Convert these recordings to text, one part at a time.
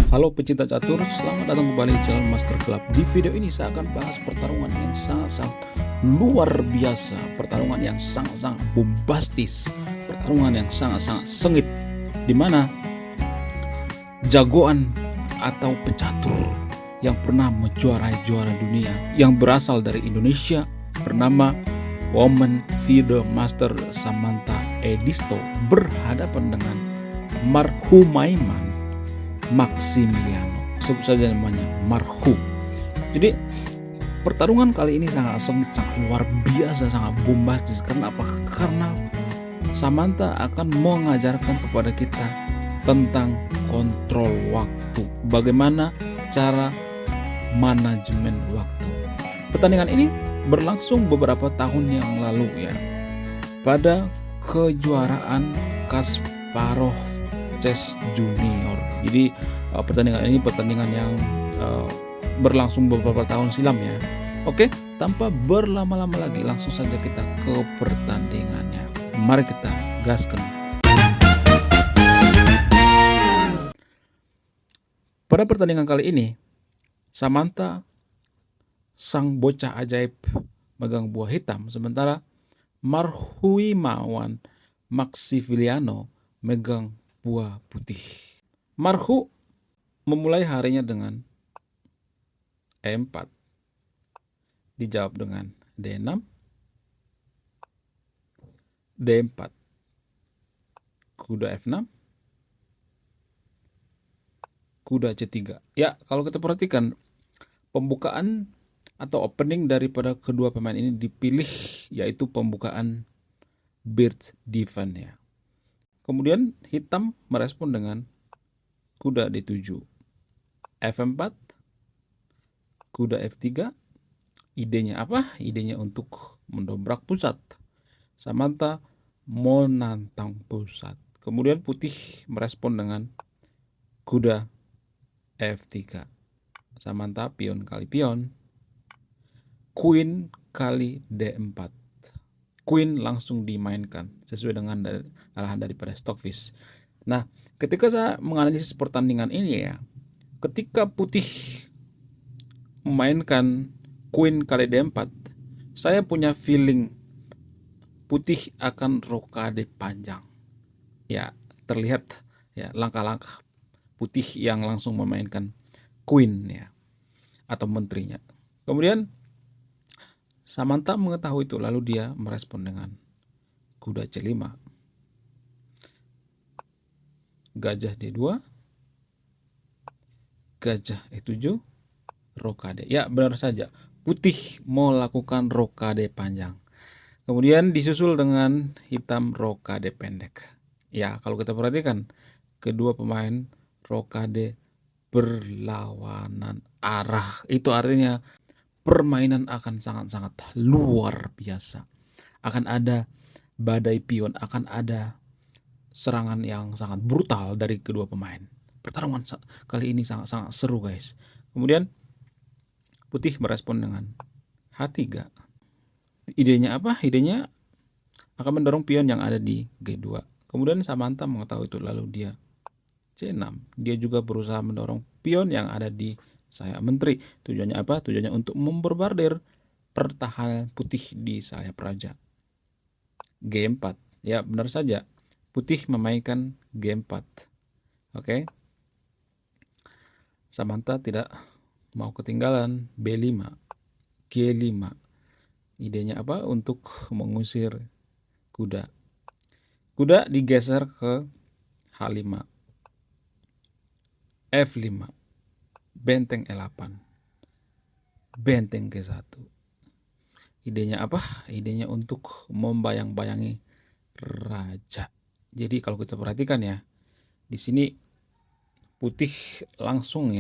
Halo pecinta catur, selamat datang kembali di channel Master Club. Di video ini saya akan bahas pertarungan yang sangat-sangat luar biasa, pertarungan yang sangat-sangat bombastis, pertarungan yang sangat-sangat sengit, di mana jagoan atau pecatur yang pernah menjuarai juara dunia yang berasal dari Indonesia bernama Women FIDE Master Samantha Edisto berhadapan dengan Marhumaiman Maximiliano, sebut saja namanya Marhu. Jadi pertarungan kali ini sangat sengit, sangat luar biasa, sangat bombastis. Karena apa? Karena Samantha akan mengajarkan kepada kita tentang kontrol waktu, bagaimana cara manajemen waktu. Pertandingan ini berlangsung beberapa tahun yang lalu ya, pada kejuaraan Kasparov Chess Junior. Jadi pertandingan ini pertandingan yang berlangsung beberapa tahun silam ya. Oke, tanpa berlama-lama lagi langsung saja kita ke pertandingannya. Mari kita gaskan. Pada pertandingan kali ini, Samantha sang bocah ajaib megang buah hitam, sementara Marhumaiman Maximiliano megang buah putih. Marhu memulai harinya dengan E4, dijawab dengan D6, D4, kuda F6, kuda C3. Ya, kalau kita perhatikan pembukaan atau opening daripada kedua pemain ini dipilih, yaitu pembukaan Bird Defense ya. Kemudian hitam merespon dengan kuda D7, F4, kuda F3. Idenya apa? Idenya untuk mendobrak pusat. Samantha menantang pusat. Kemudian putih merespon dengan kuda F3. Samantha pion kali pion, queen kali D4. Queen langsung dimainkan sesuai dengan arahan daripada Stockfish. Nah, ketika saya menganalisis pertandingan ini ya, ketika putih memainkan Queen kali D4, saya punya feeling putih akan rokade panjang. Ya, terlihat ya langkah-langkah putih yang langsung memainkan Queen ya, atau menterinya. Kemudian Samantha mengetahui itu, lalu dia merespon dengan kuda C5, gajah D2, gajah E7, rokade. Ya, benar saja, putih mau lakukan rokade panjang. Kemudian disusul dengan hitam rokade pendek. Ya, kalau kita perhatikan kedua pemain rokade berlawanan arah. Itu artinya permainan akan sangat-sangat luar biasa. Akan ada badai pion, akan ada serangan yang sangat brutal dari kedua pemain. Pertarungan kali ini sangat-sangat seru guys. Kemudian putih merespon dengan H3. Idenya apa? Idenya akan mendorong pion yang ada di G2. Kemudian Samantha mengetahui itu, lalu dia C6. Dia juga berusaha mendorong pion yang ada di sayap menteri. Tujuannya apa? Tujuannya untuk memborbardir pertahanan putih di sayap raja. G4. Ya, benar saja, putih memainkan G4. Oke. Samantha tidak mau ketinggalan. B5, G5. Idenya apa? Untuk mengusir kuda. Kuda digeser ke H5, F5, benteng E8, benteng G1. Idenya apa? Idenya untuk membayang-bayangi raja. Jadi kalau kita perhatikan ya, di sini putih langsung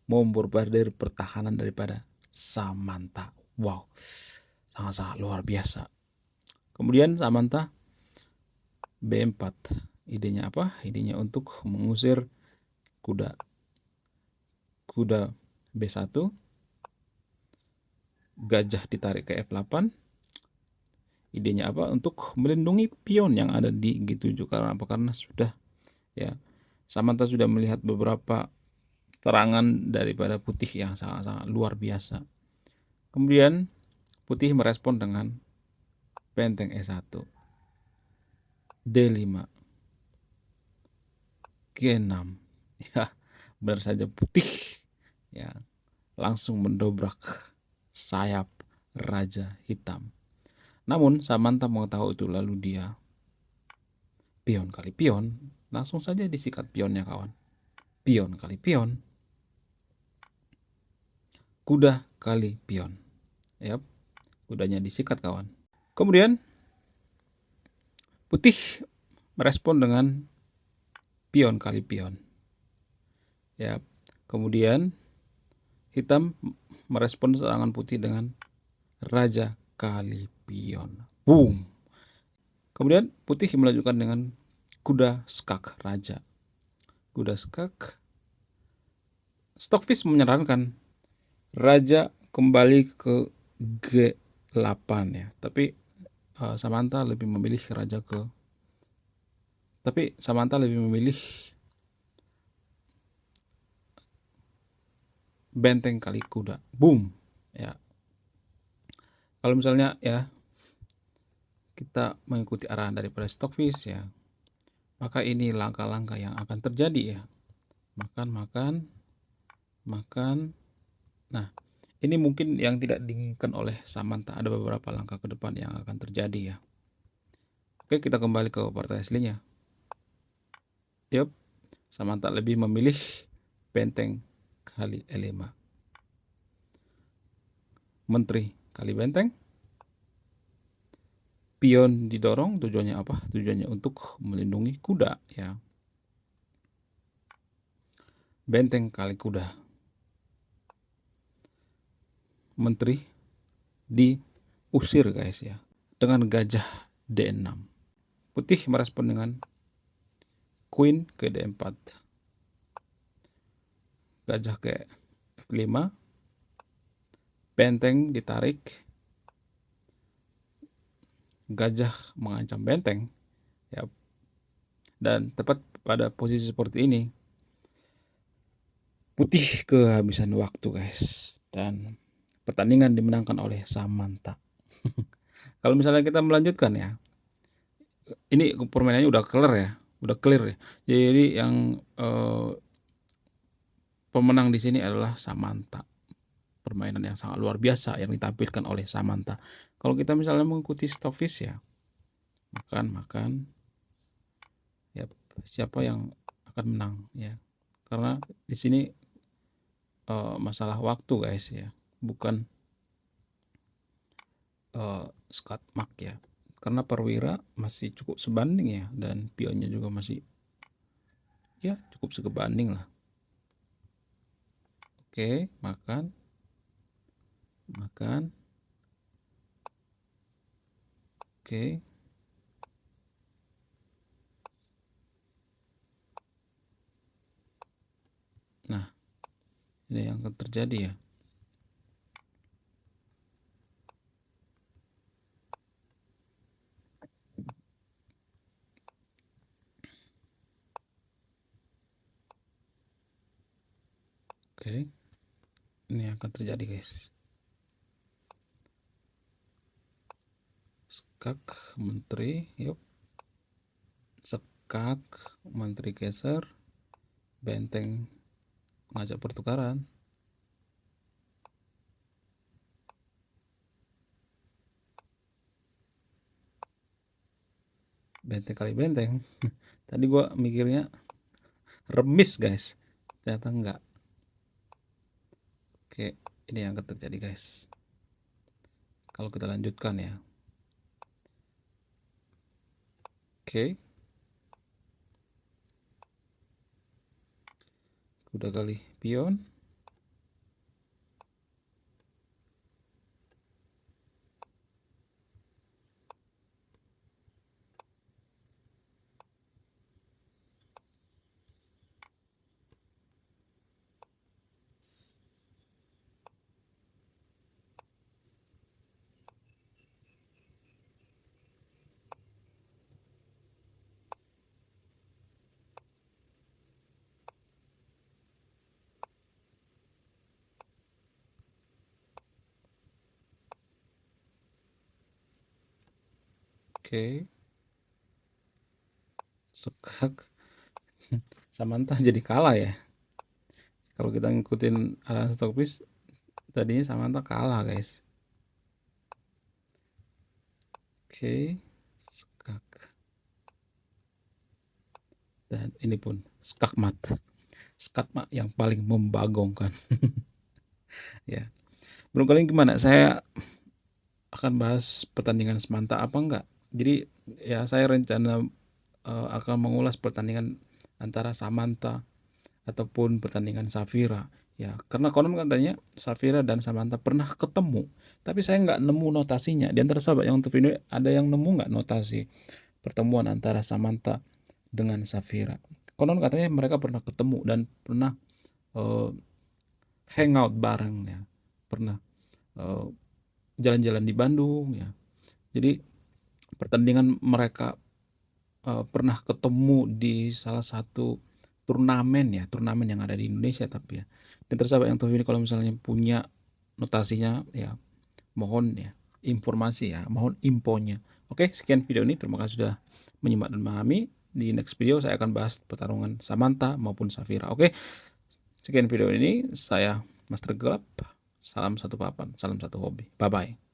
memborbardir pertahanan daripada Samantha. Wow, sangat-sangat luar biasa. Kemudian Samantha B4. Idenya apa? Idenya untuk mengusir kuda. Kuda B1, gajah ditarik ke F8. Idenya apa? Untuk melindungi pion yang ada di G7. Karena apa? Karena sudah ya Samantha sudah melihat beberapa terangan daripada putih yang sangat-sangat luar biasa. Kemudian putih merespon dengan benteng E1, D5, G6. Ya, benar saja putih ya langsung mendobrak sayap Raja Hitam. Namun Samantha mengetahui itu, lalu dia pion kali pion, langsung saja disikat pionnya kawan. Pion kali pion, kuda kali pion. Yap, kudanya disikat kawan. Kemudian putih merespon dengan pion kali pion. Yap. Kemudian hitam merespon serangan putih dengan raja kali pion. Boom. Kemudian putih melanjutkan dengan kuda skak raja. Kuda skak. Stockfish menyarankan raja kembali ke G8 ya. Tapi Samantha lebih memilih benteng kali kuda. Boom. Ya. Kalau misalnya ya kita mengikuti arahan daripada Stockfish ya, maka ini langkah-langkah yang akan terjadi ya. Makan. Nah, ini mungkin yang tidak diinginkan oleh Samantha. Ada beberapa langkah ke depan yang akan terjadi ya. Oke, kita kembali ke partai aslinya. Yup, Samantha lebih memilih benteng kali E5. Menteri kali benteng. Pion didorong, tujuannya apa? Tujuannya untuk melindungi kuda ya. Benteng kali kuda. Menteri diusir guys ya, dengan gajah D6. Putih merespon dengan Queen ke D4, gajah ke F5, benteng ditarik, gajah mengancam benteng ya. Dan tepat pada posisi seperti ini putih kehabisan waktu guys, dan pertandingan dimenangkan oleh Samantha. Kalau misalnya kita melanjutkan ya, ini permainannya udah clear ya. Jadi yang pemenang di sini adalah Samantha. Permainan yang sangat luar biasa yang ditampilkan oleh Samantha. Kalau kita misalnya mengikuti Stockfish ya, makan ya, siapa yang akan menang ya, karena di sini masalah waktu guys ya, bukan skat mak ya, karena perwira masih cukup sebanding ya, dan pionnya juga masih ya cukup sebanding lah. Oke, makan. Oke. Nah, ini yang akan terjadi ya. Oke. Ini yang akan terjadi guys. Skak menteri, yuk. Skak menteri geser, benteng ngajak pertukaran. Benteng kali benteng. Tadi gua mikirnya remis guys, ternyata enggak. Oke, ini yang akan terjadi guys. Kalau kita lanjutkan ya. Oke. Kuda kali pion. Oke, Skak. Samantha jadi kalah ya. Kalau kita ngikutin arahan Stockfish, tadinya Samantha kalah guys. Oke, Skak. Dan ini pun Skakmat. Skakmat yang paling membagongkan. Ya. Menurut kalian gimana? Saya akan bahas pertandingan Samantha apa enggak? Jadi ya saya rencana akan mengulas pertandingan antara Samantha ataupun pertandingan Safira. Ya, karena konon katanya Safira dan Samantha pernah ketemu, tapi saya nggak nemu notasinya. Di antara sahabat yang untuk video ada yang nemu nggak notasi pertemuan antara Samantha dengan Safira? Konon katanya mereka pernah ketemu dan pernah eh, hangout bareng ya, pernah eh, jalan-jalan di Bandung ya. Jadi pertandingan mereka pernah ketemu di salah satu turnamen yang ada di Indonesia tapi ya. Dan tersahabat yang tahu ini kalau misalnya punya notasinya ya mohon ya informasi ya, mohon infonya. Oke, sekian video ini. Terima kasih sudah menyimak dan memahami. Di next video saya akan bahas pertarungan Samantha maupun Safira. Oke, sekian video ini. Saya Master Gelap. Salam satu papan, salam satu hobi. Bye bye.